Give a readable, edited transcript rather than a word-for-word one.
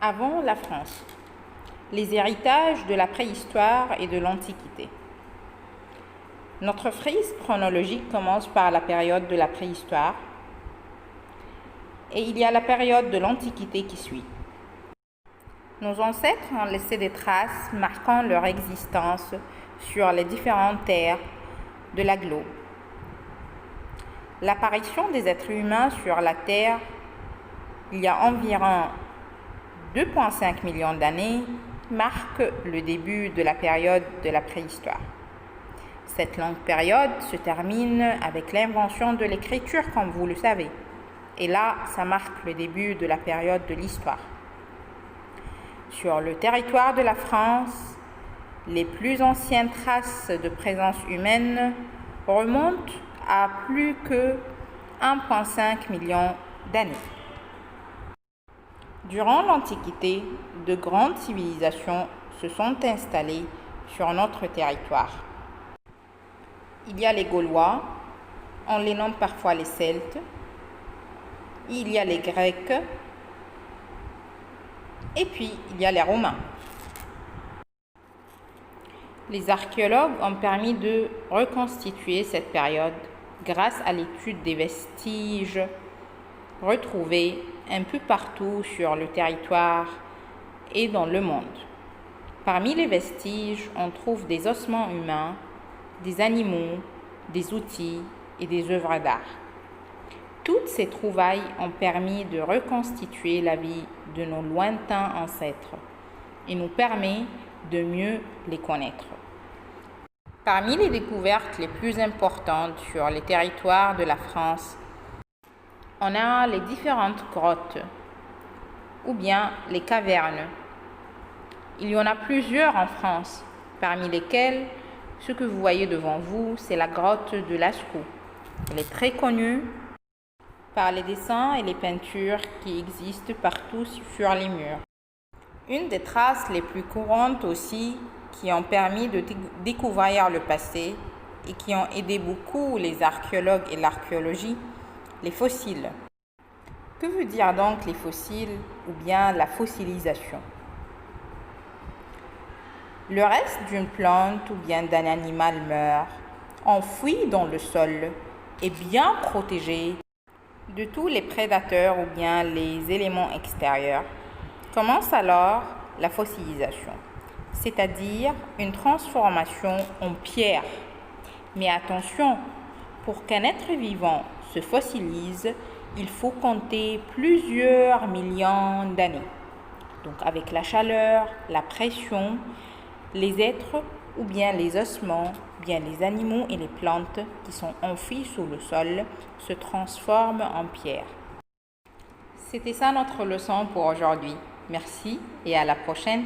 Avant la France. Les héritages de la préhistoire et de l'Antiquité. Notre frise chronologique commence par la période de la préhistoire et il y a la période de l'Antiquité qui suit. Nos ancêtres ont laissé des traces marquant leur existence sur les différentes terres de la globe. L'apparition des êtres humains sur la Terre il y a environ 2,5 millions d'années marque le début de la période de la préhistoire. Cette longue période se termine avec l'invention de l'écriture, comme vous le savez. Et là, ça marque le début de la période de l'histoire. Sur le territoire de la France, les plus anciennes traces de présence humaine remontent à plus que 1,5 million d'années. Durant l'Antiquité, de grandes civilisations se sont installées sur notre territoire. Il y a les Gaulois, on les nomme parfois les Celtes, il y a les Grecs, et puis il y a les Romains. Les archéologues ont permis de reconstituer cette période grâce à l'étude des vestiges retrouvés un peu partout sur le territoire et dans le monde. Parmi les vestiges, on trouve des ossements humains, des animaux, des outils et des œuvres d'art. Toutes ces trouvailles ont permis de reconstituer la vie de nos lointains ancêtres et nous permet de mieux les connaître. Parmi les découvertes les plus importantes sur les territoires de la France, on a les différentes grottes ou bien les cavernes. Il y en a plusieurs en France, parmi lesquelles ce que vous voyez devant vous, c'est la grotte de Lascaux. Elle est très connue par les dessins et les peintures qui existent partout sur les murs. Une des traces les plus courantes aussi qui ont permis de découvrir le passé et qui ont aidé beaucoup les archéologues et l'archéologie, les fossiles. Que veut dire donc les fossiles ou bien la fossilisation? Le reste d'une plante ou bien d'un animal meurt, enfoui dans le sol et bien protégé de tous les prédateurs ou bien les éléments extérieurs. Commence alors la fossilisation, c'est-à-dire une transformation en pierre. Mais attention, pour qu'un être vivant se fossilise, il faut compter plusieurs millions d'années. Donc avec la chaleur, la pression, les êtres ou bien les ossements, bien les animaux et les plantes qui sont enfouis sous le sol se transforment en pierre. C'était ça notre leçon pour aujourd'hui. Merci et à la prochaine.